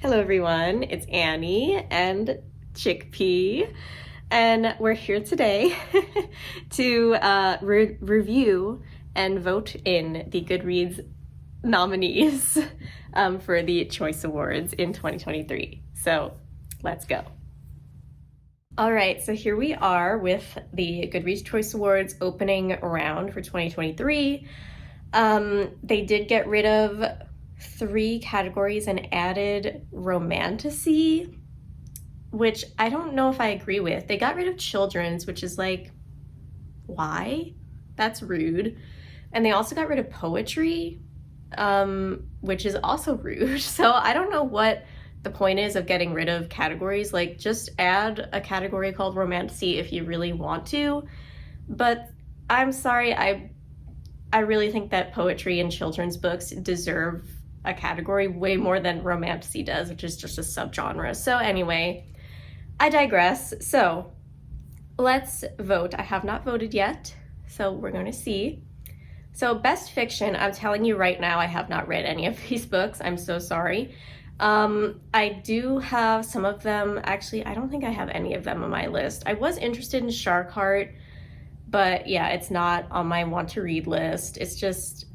Hello everyone, it's Annie and Chickpea, and we're here today to review and vote in the Goodreads nominees for the Choice Awards in 2023. So let's go. All right, so here we are with the Goodreads Choice Awards opening round for 2023. They did get rid of 3 categories and added romantasy, which I don't know if I agree with. They got rid of children's, which is like, why? That's rude. And they also got rid of poetry, which is also rude. So I don't know what the point is of getting rid of categories. Like, just add a category called romantasy if you really want to. But I'm sorry, I really think that poetry and children's books deserve a category way more than romantasy does, which is just a subgenre. So anyway, I digress. So let's vote. I have not voted yet, so we're going to see. So best fiction, I'm telling you right now, I have not read any of these books. I'm so sorry. I do have some of them. Actually, I don't think I have any of them on my list. I was interested in Shark Heart, but yeah, it's not on my want to read list. It's just,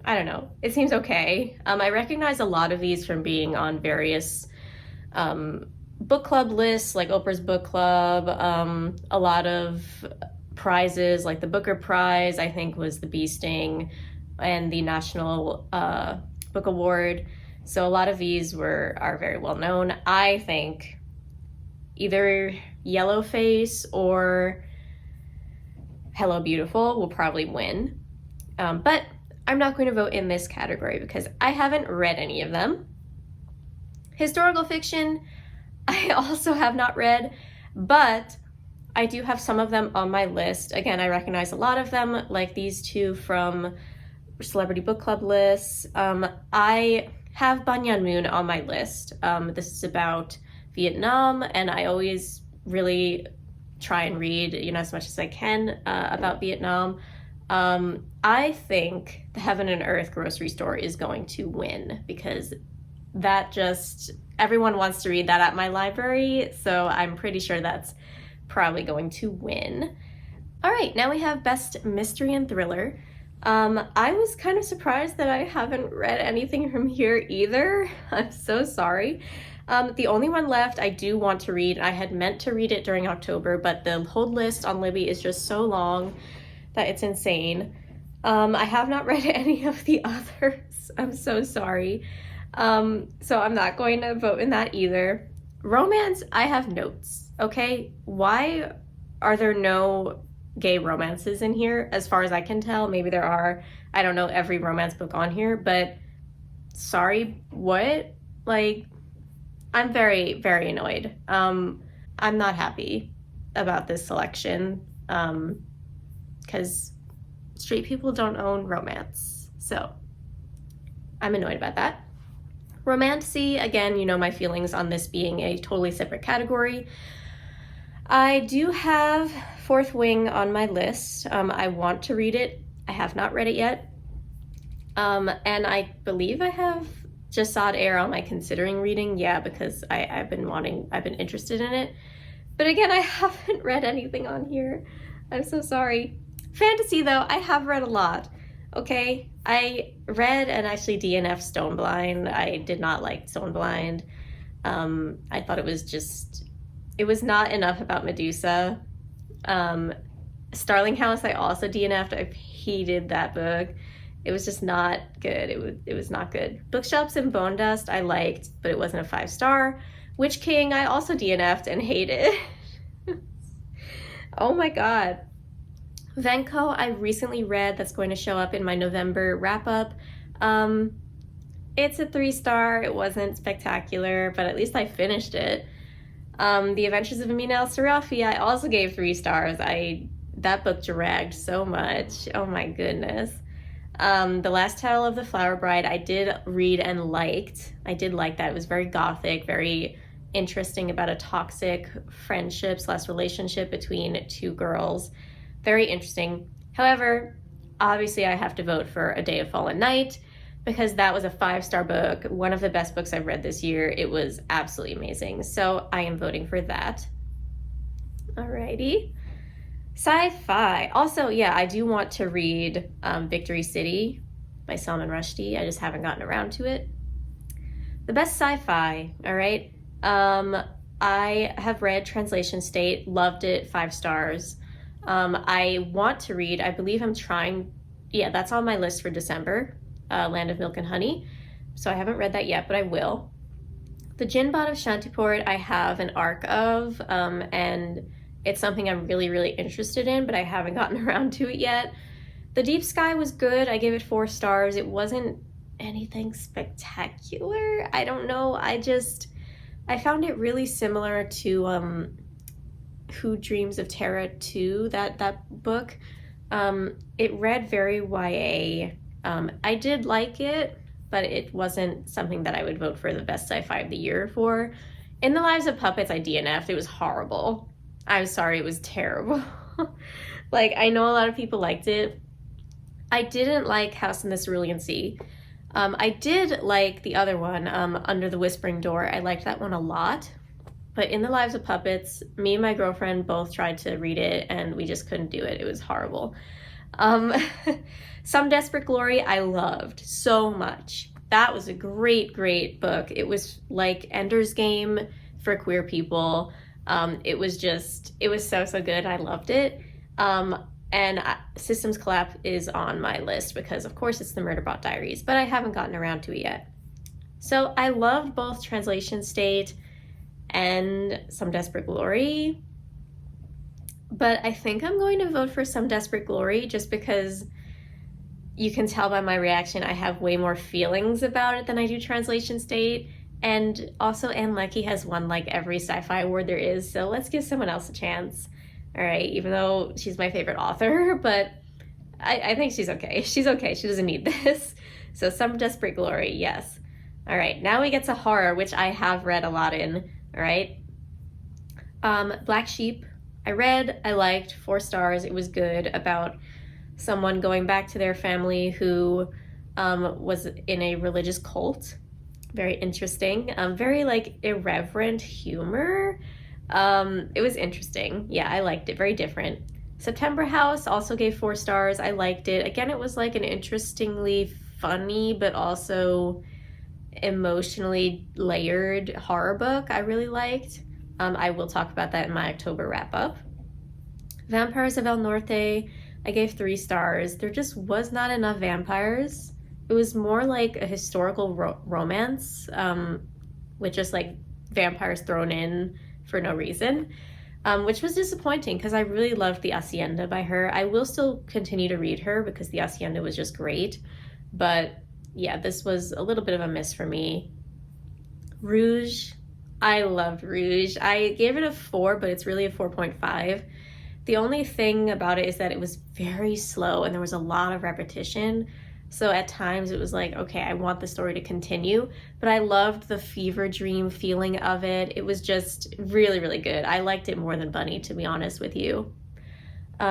I don't know. It seems okay. I recognize a lot of these from being on various book club lists, like Oprah's Book Club. A lot of prizes, like the Booker Prize, I think was the Bee Sting, and the National Book Award. So a lot of these are very well known. I think either Yellowface or Hello Beautiful will probably win. But I'm not going to vote in this category because I haven't read any of them. Historical fiction, I also have not read, but I do have some of them on my list. Again, I recognize a lot of them, like these 2 from Celebrity Book Club lists. I have Banyan Moon on my list. This is about Vietnam, and I always really try and read, as much as I can about Vietnam. I think The Heaven and Earth grocery store is going to win because everyone wants to read that at my library, so I'm pretty sure that's probably going to win. All right, now we have Best Mystery and Thriller. I was kind of surprised that I haven't read anything from here either. I'm so sorry. The only one left I do want to read, I had meant to read it during October, but the whole list on Libby is just so long that it's insane. I have not read any of the others. I'm so sorry. So I'm not going to vote in that either. Romance, I have notes, okay? Why are there no gay romances in here? As far as I can tell, maybe there are. I don't know every romance book on here, but sorry, what? Like, I'm very, very annoyed. I'm not happy about this selection because straight people don't own romance. So I'm annoyed about that. Romantasy, again, you know my feelings on this being a totally separate category. I do have Fourth Wing on my list. I want to read it. I have not read it yet. And I believe I have Jasad Air on my considering reading. Yeah, because I've been interested in it. But again, I haven't read anything on here. I'm so sorry. Fantasy, though, I have read a lot. Okay, I read and actually DNF Stoneblind. I did not like Stoneblind. I thought it was not enough about Medusa. Starling House, I also DNF'd. I hated that book. It was just not good. It was not good. Bookshops and Bone Dust I liked, but it wasn't a 5-star. Witch King, I also DNF'd and hated. Oh my god. Venko, I recently read, that's going to show up in my November wrap-up. It's a 3-star. It wasn't spectacular, but at least I finished it. The Adventures of Amin al-Sarafi, I also gave 3 stars. That book dragged so much. Oh my goodness. The Last Tale of the Flower Bride, I did read and liked. I did like that. It was very gothic, very interesting about a toxic friendship/relationship between 2 girls. Very interesting. However, obviously I have to vote for A Day of Fallen Night because that was a 5-star book, one of the best books I've read this year. It was absolutely amazing. So I am voting for that. Alrighty. Sci-fi. Also, yeah, I do want to read Victory City by Salman Rushdie. I just haven't gotten around to it. The best sci-fi, all right? I have read Translation State, loved it, 5 stars. I want to read, I believe I'm trying, yeah, that's on my list for December, Land of Milk and Honey. So I haven't read that yet, but I will. The Jinbad of Shantipur, I have an arc of, and it's something I'm really, really interested in, but I haven't gotten around to it yet. The Deep Sky was good. I gave it 4 stars. It wasn't anything spectacular. I don't know. I found it really similar to Who Dreams of Terra 2, that book. It read very YA. I did like it, but it wasn't something that I would vote for the best sci-fi of the year for. In the Lives of Puppets, I DNF'd. It was horrible. I'm sorry, it was terrible. Like, I know a lot of people liked it. I didn't like House in the Cerulean Sea. I did like the other one, Under the Whispering Door. I liked that one a lot. But In the Lives of Puppets, me and my girlfriend both tried to read it, and we just couldn't do it. It was horrible. Some Desperate Glory, I loved so much. That was a great, great book. It was like Ender's Game for queer people. It was so, so good. I loved it. And Systems Collapse is on my list because, of course, it's the Murderbot Diaries, but I haven't gotten around to it yet. So I loved both Translation State and Some Desperate Glory, but I think I'm going to vote for Some Desperate Glory just because you can tell by my reaction I have way more feelings about it than I do Translation State. And also Anne Leckie has won like every sci-fi award there is, so let's give someone else a chance. All right, even though she's my favorite author, but I think she's okay. She's okay. She doesn't need this. So Some Desperate Glory, yes. All right, now we get to horror, which I have read a lot in. All right. Black Sheep, I read, I liked, 4 stars. It was good, about someone going back to their family who was in a religious cult. Very interesting. Very like irreverent humor. It was interesting. Yeah, I liked it. Very different. September House also gave 4 stars. I liked it. Again, it was like an interestingly funny but also emotionally layered horror book I really liked. I will talk about that in my October wrap-up. Vampires of El Norte, I gave 3 stars. There just was not enough vampires. It was more like a historical romance with just like vampires thrown in for no reason, which was disappointing because I really loved The Hacienda by her. I will still continue to read her because The Hacienda was just great. But yeah, this was a little bit of a miss for me. Rouge, I loved Rouge. I gave it a 4, but it's really a 4.5. The only thing about it is that it was very slow and there was a lot of repetition. So at times it was like, okay, I want the story to continue, but I loved the fever dream feeling of it. It was just really, really good. I liked it more than Bunny, to be honest with you.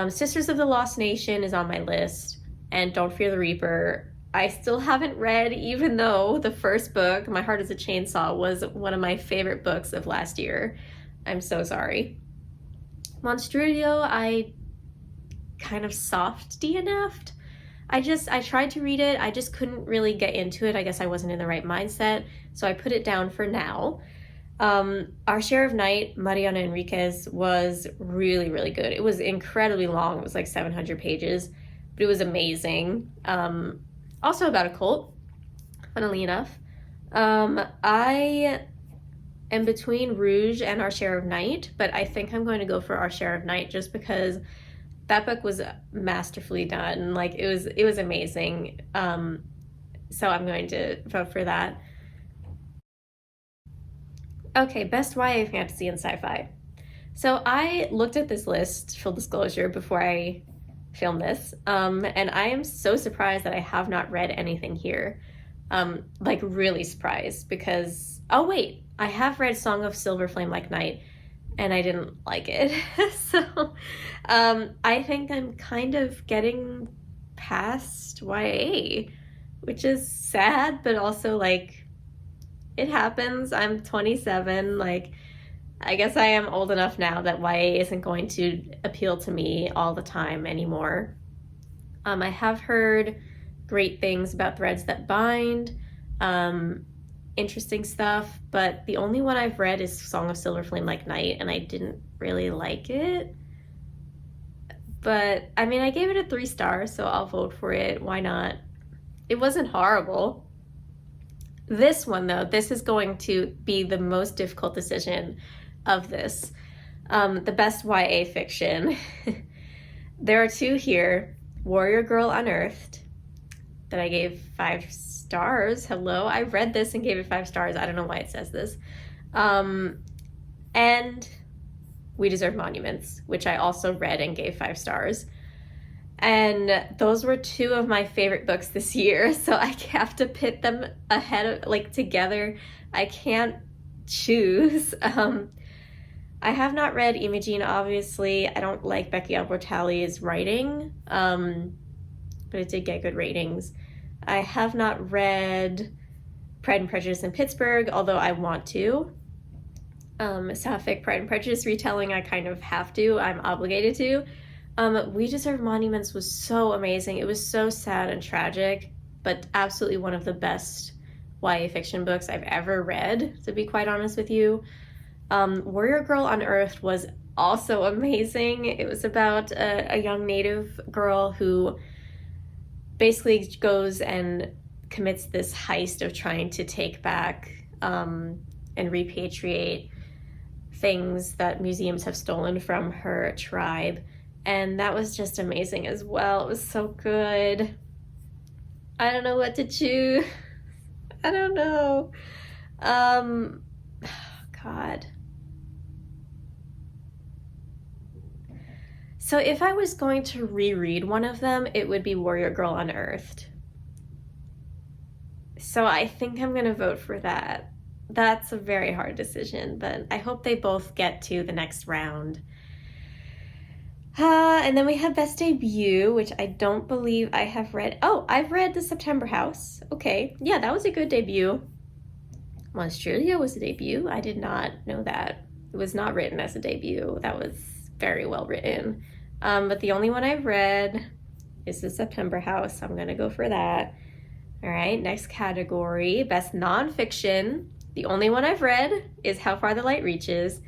Sisters of the Lost Nation is on my list, and Don't Fear the Reaper, I still haven't read, even though the first book, My Heart is a Chainsaw, was one of my favorite books of last year. I'm so sorry. Monstruo, I kind of soft DNF'd. I tried to read it. I just couldn't really get into it. I guess I wasn't in the right mindset. So I put it down for now. Our Share of Night, Mariana Enriquez, was really, really good. It was incredibly long. It was like 700 pages, but it was amazing. Also about a cult, funnily enough. I am between Rouge and Our Share of Night, but I think I'm going to go for Our Share of Night just because that book was masterfully done. Like, it was amazing. So I'm going to vote for that. Okay, best YA fantasy and sci-fi. So I looked at this list, full disclosure, before I filmed this, and I am so surprised that I have not read anything here. Like, really surprised, because, oh wait, I have read Song of Silver Flame Like Night, and I didn't like it. So I think I'm kind of getting past YA. which is sad, but also like it happens. I'm 27. Like, I guess I am old enough now that YA isn't going to appeal to me all the time anymore. I have heard great things about Threads That Bind, interesting stuff, but the only one I've read is Song of Silver Flame Like Night, and I didn't really like it. But, I mean, I gave it a 3 stars, so I'll vote for it. Why not? It wasn't horrible. This one, though, this is going to be the most difficult decision of this. The best YA fiction. There are 2 here. Warrior Girl Unearthed, that I gave 5 stars. Hello, I read this and gave it 5 stars. I don't know why it says this. And We Deserve Monuments, which I also read and gave 5 stars. And those were 2 of my favorite books this year, so I have to pit them ahead of, like, together. I can't choose. I have not read Imogene, obviously. I don't like Becky Albertalli's writing, but it did get good ratings. I have not read Pride and Prejudice in Pittsburgh, although I want to. Sapphic Pride and Prejudice retelling, I kind of have to. I'm obligated to. We Deserve Monuments was so amazing. It was so sad and tragic, but absolutely one of the best YA fiction books I've ever read, to be quite honest with you. Warrior Girl Unearthed was also amazing. It was about a young native girl who basically goes and commits this heist of trying to take back and repatriate things that museums have stolen from her tribe. And that was just amazing as well. It was so good. I don't know what to choose. I don't know. God. So if I was going to reread one of them, it would be Warrior Girl Unearthed. So I think I'm going to vote for that. That's a very hard decision, but I hope they both get to the next round. And then we have Best Debut, which I don't believe I have read. Oh, I've read The September House. Okay. Yeah, that was a good debut. Australia was a debut. I did not know that. It was not written as a debut. That was very well written. But the only one I've read is The September House. I'm going to go for that. All right, next category, Best Nonfiction. The only one I've read is How Far the Light Reaches.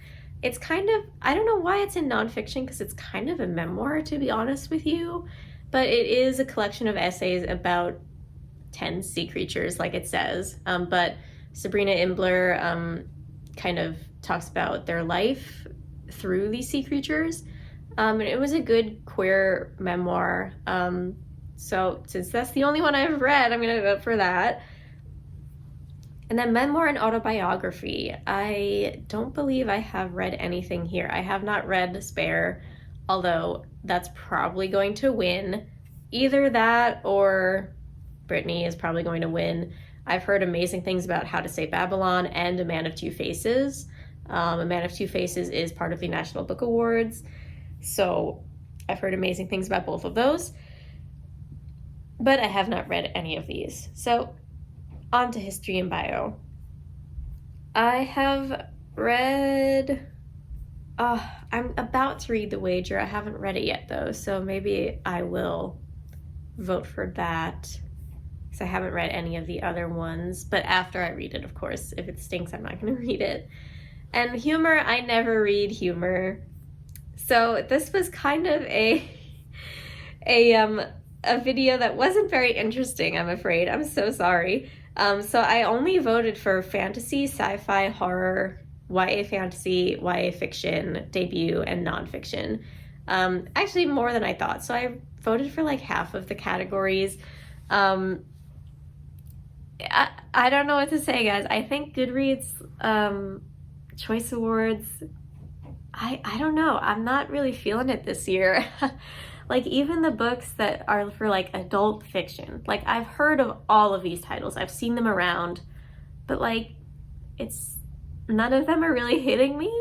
It's kind of, I don't know why it's in nonfiction, because it's kind of a memoir, to be honest with you, but it is a collection of essays about 10 sea creatures, like it says. But Sabrina Imbler kind of talks about their life through these sea creatures. And it was a good queer memoir. So since that's the only one I've read, I'm going to vote for that. And then Memoir and Autobiography. I don't believe I have read anything here. I have not read Despair, although that's probably going to win. Either that or Brittany is probably going to win. I've heard amazing things about How to Save Babylon and A Man of Two Faces. A Man of Two Faces is part of the National Book Awards, so I've heard amazing things about both of those. But I have not read any of these. So on to History and Bio. I have read, I'm about to read The Wager. I haven't read it yet though, so maybe I will vote for that, because I haven't read any of the other ones. But after I read it, of course. If it stinks, I'm not going to read it. And humor, I never read humor. So this was kind of a video that wasn't very interesting, I'm afraid. I'm so sorry. So I only voted for fantasy, sci-fi, horror, YA fantasy, YA fiction, debut, and nonfiction. Actually more than I thought. So I voted for like half of the categories. I don't know what to say, guys. I think Goodreads Choice Awards, I don't know. I'm not really feeling it this year. Like even the books that are for like adult fiction, like I've heard of all of these titles. I've seen them around, but like none of them are really hitting me.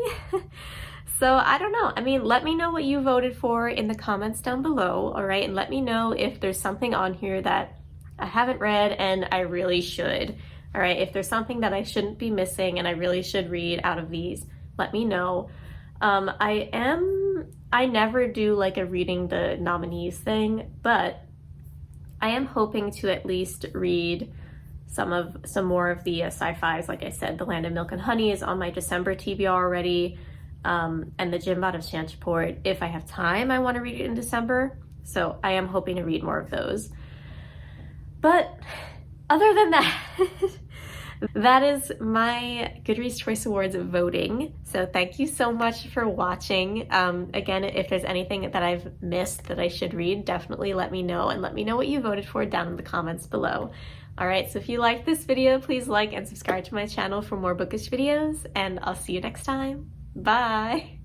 So I don't know. I mean, let me know what you voted for in the comments down below, all right? And let me know if there's something on here that I haven't read and I really should. All right, if there's something that I shouldn't be missing and I really should read out of these, let me know. I never do like a reading the nominees thing, but I am hoping to at least read some more of the sci-fis. Like I said, The Land of Milk and Honey is on my December TBR already, and The Jimbot of Shantyport. If I have time, I want to read it in December, so I am hoping to read more of those. But other than that, that is my Goodreads Choice Awards voting. So thank you so much for watching. Again, if there's anything that I've missed that I should read, definitely let me know, and let me know what you voted for down in the comments below. All right, so if you liked this video, please like and subscribe to my channel for more bookish videos, and I'll see you next time. Bye!